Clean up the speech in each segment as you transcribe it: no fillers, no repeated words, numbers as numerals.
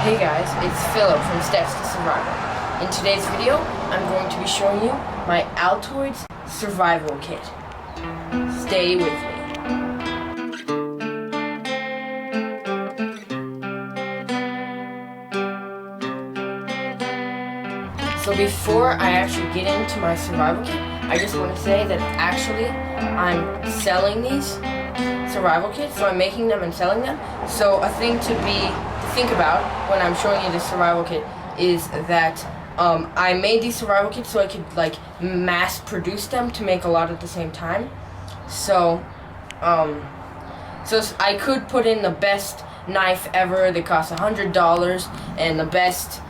Hey guys, it's Philip from Steps to Survival. In today's video, I'm going to be showing you my Altoids Survival Kit. Stay with me. So before I actually get into my survival kit, I just want to say that actually I'm selling these survival kits, so I'm making them and selling them. So a thing to think about when I'm showing you this survival kit is that I made these survival kits so I could like mass produce them to make a lot at the same time. So I could put in the best knife ever that costs $100 and the best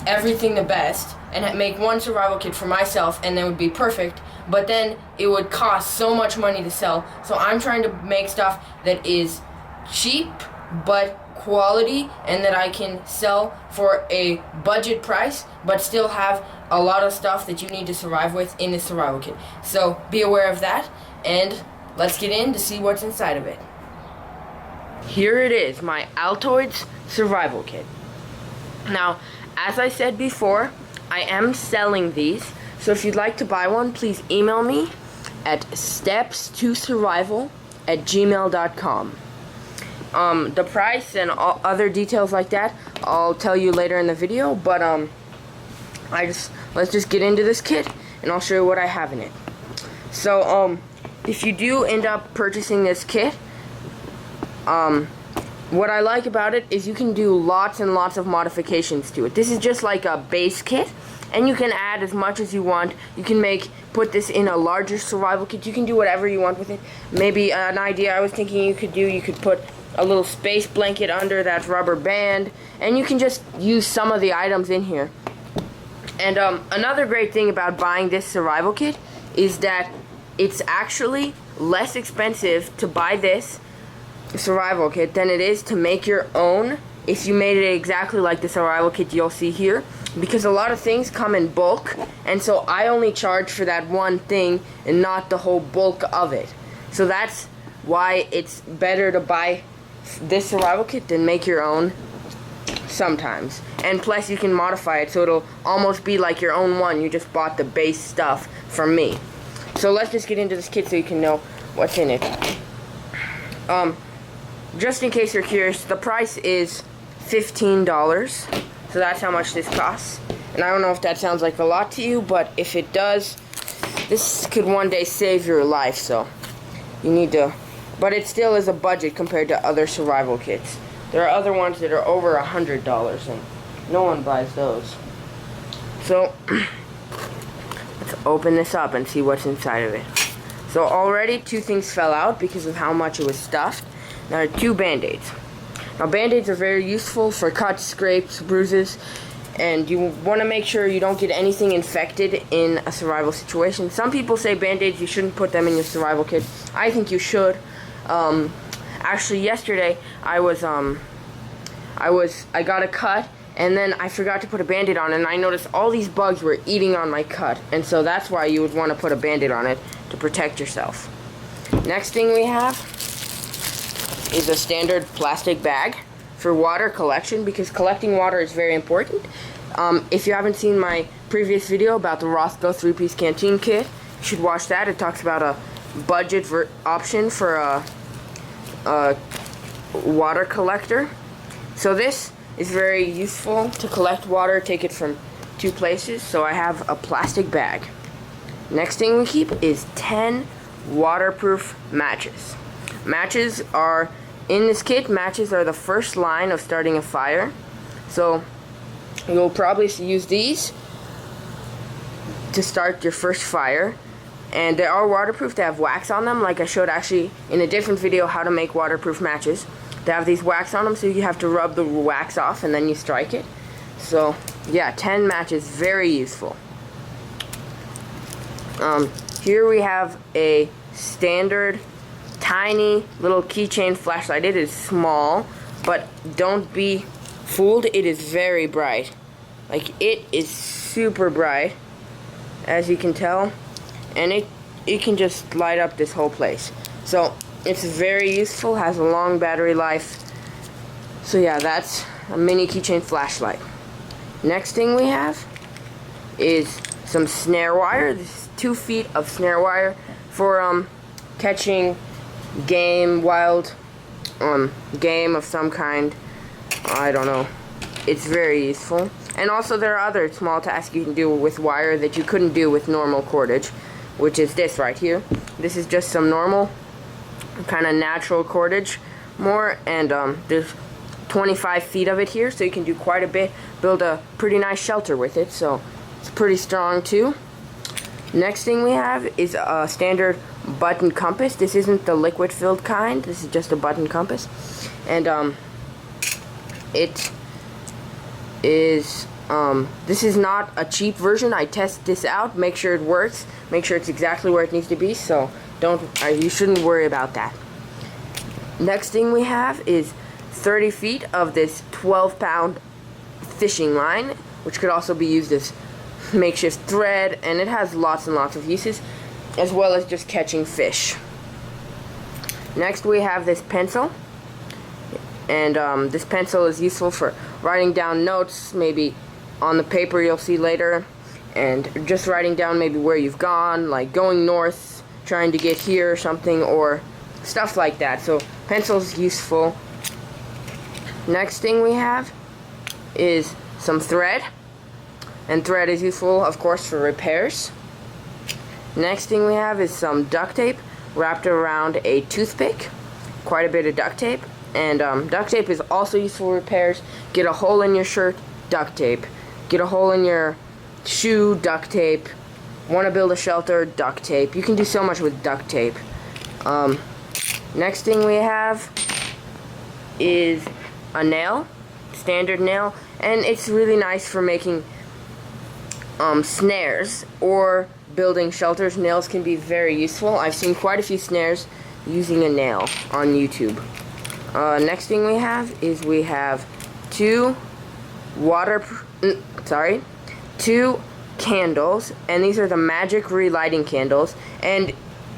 everything the best and make one survival kit for myself, and then it would be perfect, but then it would cost so much money to sell. So I'm trying to make stuff that is cheap but quality and that I can sell for a budget price but still have a lot of stuff that you need to survive with in the survival kit. So be aware of that, and let's get in to see what's inside of it. Here it is, my Altoids Survival Kit. Now, as I said before, I am selling these, so if you'd like to buy one, please email me at stepstosurvival@gmail.com. The price and all other details like that, I'll tell you later in the video, but let's just get into this kit, and I'll show you what I have in it. So, if you do end up purchasing this kit, what I like about it is you can do lots and lots of modifications to it. This is just like a base kit, and you can add as much as you want. You can put this in a larger survival kit. You can do whatever you want with it. Maybe an idea I was thinking you could put a little space blanket under that rubber band, and you can just use some of the items in here. And another great thing about buying this survival kit is that it's actually less expensive to buy this survival kit than it is to make your own if you made it exactly like the survival kit you'll see here, because a lot of things come in bulk, and so I only charge for that one thing and not the whole bulk of it. So that's why it's better to buy this survival kit than make your own sometimes. And plus you can modify it so it'll almost be like your own one. You just bought the base stuff from me. So let's just get into this kit so you can know what's in it. Just in case you're curious, the price is $15, so that's how much this costs. And I don't know if that sounds like a lot to you, but if it does, this could one day save your life, so you need to, but it still is a budget compared to other survival kits. There are other ones that are over $100, and no one buys those. So, let's open this up and see what's inside of it. So already 2 things fell out because of how much it was stuffed. Now, there are 2 Band-Aids. Now, Band-Aids are very useful for cuts, scrapes, bruises, and you want to make sure you don't get anything infected in a survival situation. Some people say Band-Aids, you shouldn't put them in your survival kit. I think you should. Actually, yesterday, I got a cut, and then I forgot to put a Band-Aid on, and I noticed all these bugs were eating on my cut, and so that's why you would want to put a Band-Aid on it, to protect yourself. Next thing we have is a standard plastic bag for water collection, because collecting water is very important. If you haven't seen my previous video about the Roscoe 3-piece canteen kit, you should watch that. It talks about a budget option for a water collector. So this is very useful to collect water, take it from 2 places. So I have a plastic bag. Next thing we keep is 10 waterproof matches. Matches are in this kit. Matches are the first line of starting a fire. So you'll probably use these to start your first fire. And they are waterproof. They have wax on them, like I showed actually in a different video how to make waterproof matches. They have these wax on them, so you have to rub the wax off and then you strike it. So yeah, 10 matches, very useful. Here we have a standard tiny little keychain flashlight. It is small, but don't be fooled, it is very bright. Like, it is super bright, as you can tell, and it can just light up this whole place. So it's very useful, has a long battery life. So yeah, that's a mini keychain flashlight. Next thing we have is some snare wire. This is 2 feet of snare wire for catching wild game of some kind. I don't know. It's very useful. And also there are other small tasks you can do with wire that you couldn't do with normal cordage, which is this right here. This is just some normal kind of natural cordage more, and there's 25 feet of it here, so you can do quite a bit, build a pretty nice shelter with it, so it's pretty strong too. Next thing we have is a standard button compass. This isn't the liquid filled kind, this is just a button compass, and it is this is not a cheap version. I test this out, make sure it works, make sure it's exactly where it needs to be, so you shouldn't worry about that. Next thing we have is 30 feet of this 12-pound fishing line, which could also be used as makeshift thread, and it has lots and lots of uses, as well as just catching fish. Next we have this pencil, and this pencil is useful for writing down notes, maybe on the paper you'll see later, and just writing down maybe where you've gone, like going north, trying to get here or something, or stuff like that. So pencil's useful. Next thing we have is some thread, and thread is useful, of course, for repairs. Next thing we have is some duct tape wrapped around a toothpick, quite a bit of duct tape, and duct tape is also useful for repairs. Get a hole in your shirt, duct tape. Get a hole in your shoe, duct tape. Want to build a shelter, duct tape. You can do so much with duct tape. Next thing we have is a nail, standard nail, and it's really nice for making snares or building shelters. Nails can be very useful. I've seen quite a few snares using a nail on YouTube. Next thing we have is two candles, and these are the magic relighting candles, and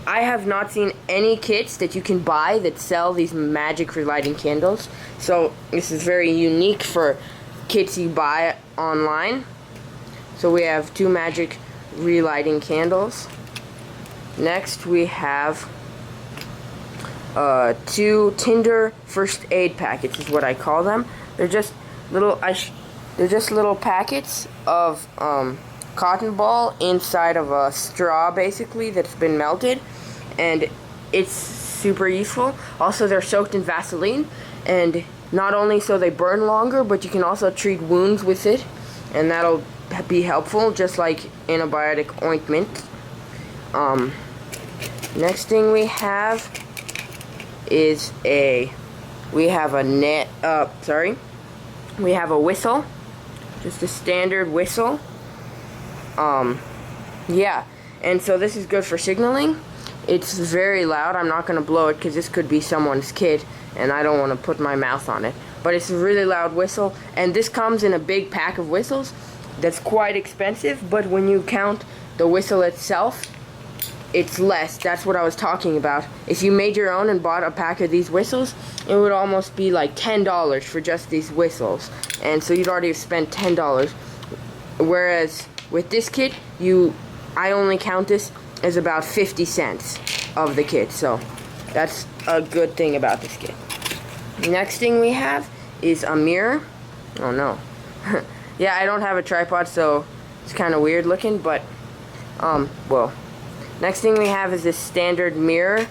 I have not seen any kits that you can buy that sell these magic relighting candles, so this is very unique for kits you buy online. So we have 2 magic relighting candles. Next we have 2 Tinder first aid packets is what I call them. They're just little packets of cotton ball inside of a straw, basically, that's been melted, and it's super useful. Also, they're soaked in Vaseline, and not only so they burn longer, but you can also treat wounds with it, and that'll be helpful, just like antibiotic ointment. Next thing we have is we have a whistle, just a standard whistle. Yeah, and so this is good for signaling. It's very loud. I'm not going to blow it because this could be someone's kid, and I don't want to put my mouth on it. But it's a really loud whistle, and this comes in a big pack of whistles that's quite expensive, but when you count the whistle itself, it's less. That's what I was talking about. If you made your own and bought a pack of these whistles, it would almost be like $10 for just these whistles, and so you'd already have spent $10. Whereas with this kit, I only count this as about 50 cents of the kit, so that's a good thing about this kit. Next thing we have is a mirror. Oh no. Yeah, I don't have a tripod, so it's kind of weird looking, but well. Next thing we have is this standard mirror,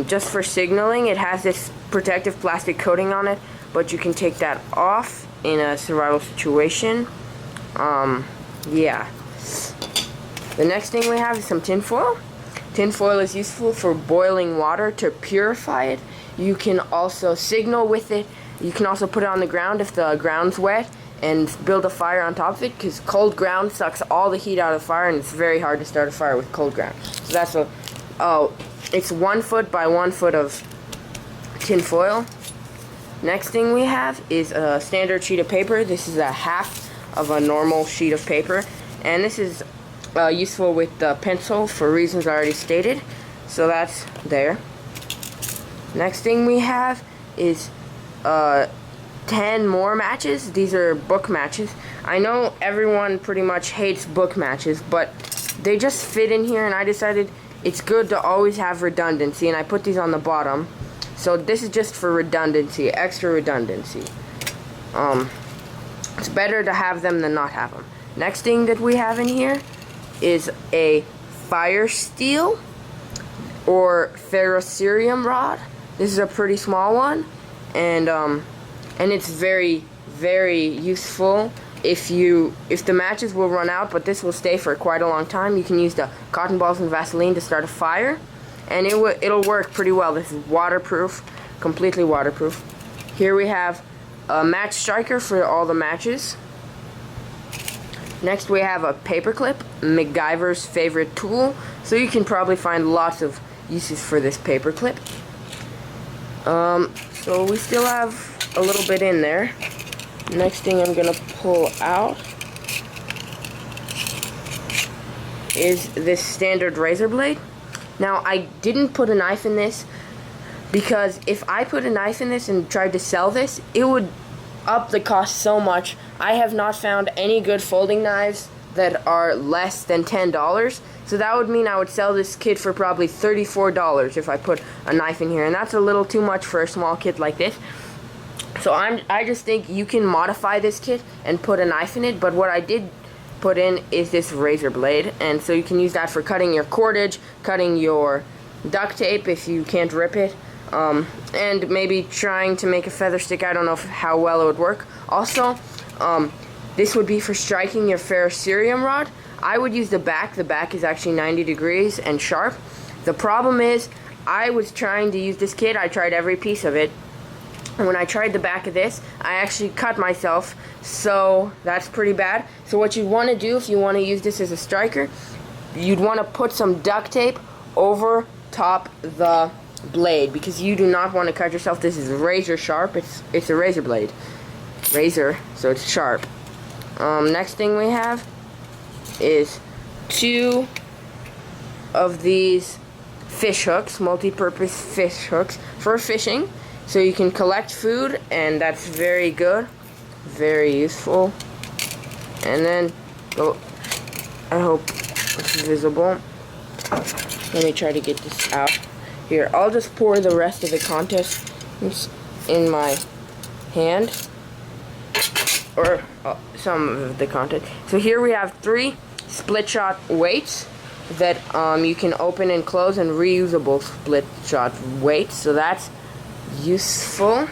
just for signaling. It has this protective plastic coating on it, but you can take that off in a survival situation. Yeah. The next thing we have is some tinfoil. Tinfoil is useful for boiling water to purify it. You can also signal with it. You can also put it on the ground if the ground's wet and build a fire on top of it, because cold ground sucks all the heat out of the fire, and it's very hard to start a fire with cold ground. So that's it's 1 foot by 1 foot of tinfoil. Next thing we have is a standard sheet of paper. This is a half of a normal sheet of paper, and this is useful with the pencil for reasons I already stated, so that's there. Next thing we have is 10 more matches. These are book matches. I know everyone pretty much hates book matches, but they just fit in here, and I decided it's good to always have redundancy, and I put these on the bottom. So this is just for redundancy, extra redundancy. It's better to have them than not have them. Next thing that we have in here is a fire steel or ferrocerium rod. This is a pretty small one, and it's very, very useful if the matches will run out, but this will stay for quite a long time. You can use the cotton balls and Vaseline to start a fire, and it'll work pretty well. This is waterproof, completely waterproof. Here we have a match striker for all the matches. Next we have a paperclip, MacGyver's favorite tool, so you can probably find lots of uses for this paperclip. So we still have a little bit in there. Next thing I'm gonna pull out is this standard razor blade. Now, I didn't put a knife in this because if I put a knife in this and tried to sell this, it would up the cost so much. I have not found any good folding knives that are less than $10. So that would mean I would sell this kit for probably $34 if I put a knife in here, and that's a little too much for a small kit like this. So I just think you can modify this kit and put a knife in it, but what I did put in is this razor blade, and so you can use that for cutting your cordage, cutting your duct tape if you can't rip it, and maybe trying to make a feather stick. I don't know how well it would work. Also, this would be for striking your ferrocerium rod. I would use the back. The back is actually 90 degrees and sharp. The problem is, I was trying to use this kit. I tried every piece of it. And when I tried the back of this, I actually cut myself, so that's pretty bad. So what you want to do if you want to use this as a striker, you'd want to put some duct tape over top the blade, because you do not want to cut yourself. This is razor sharp. It's a razor blade. Razor, so it's sharp. Next thing we have is 2 of these fish hooks, multi-purpose fish hooks for fishing. So you can collect food, and that's very good, very useful. And then, I hope it's visible. Let me try to get this out. Here, I'll just pour the rest of the contents in my hand, or some of the content. So here we have 3 split shot weights that you can open and close, and reusable split shot weights. So that's useful.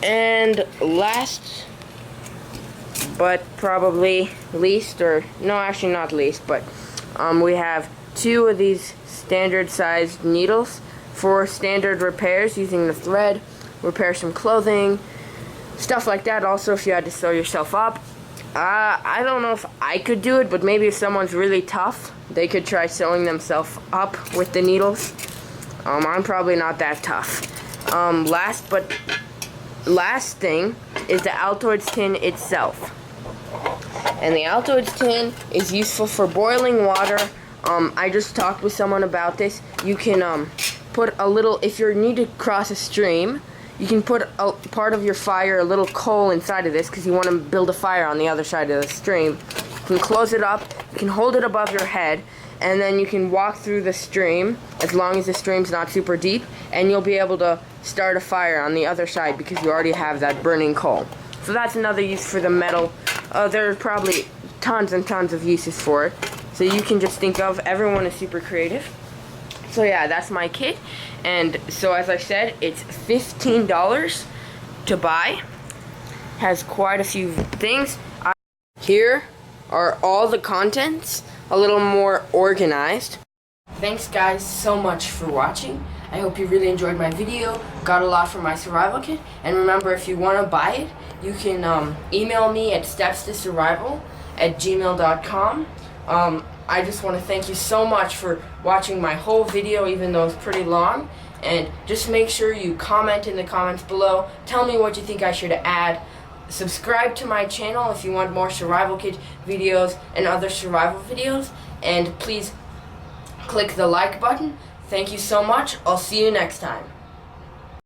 And last but probably least, or no, actually not least, but we have 2 of these standard sized needles for standard repairs using the thread, repair some clothing, stuff like that. Also, if you had to sew yourself up, I don't know if I could do it, but maybe if someone's really tough, they could try sewing themselves up with the needles. I'm probably not that tough. Last thing is the Altoids tin itself. And the Altoids tin is useful for boiling water. I just talked with someone about this. You can put a little, if you need to cross a stream, you can put a part of your fire, a little coal inside of this, because you want to build a fire on the other side of the stream. You can close it up, you can hold it above your head, and then you can walk through the stream, as long as the stream's not super deep, and you'll be able to start a fire on the other side because you already have that burning coal. So that's another use for the metal. There are probably tons and tons of uses for it, so you can just think of. Everyone is super creative. So yeah, that's my kit, and so as I said, it's $15 to buy. Has quite a few things. Here are all the contents, a little more organized. Thanks guys so much for watching. I hope you really enjoyed my video, got a lot from my survival kit, and remember, if you want to buy it, you can email me at stepstosurvival@gmail.com. I just want to thank you so much for watching my whole video, even though it's pretty long, and just make sure you comment in the comments below. Tell me what you think I should add. Subscribe to my channel if you want more survival kit videos and other survival videos, and please click the like button. Thank you so much. I'll see you next time.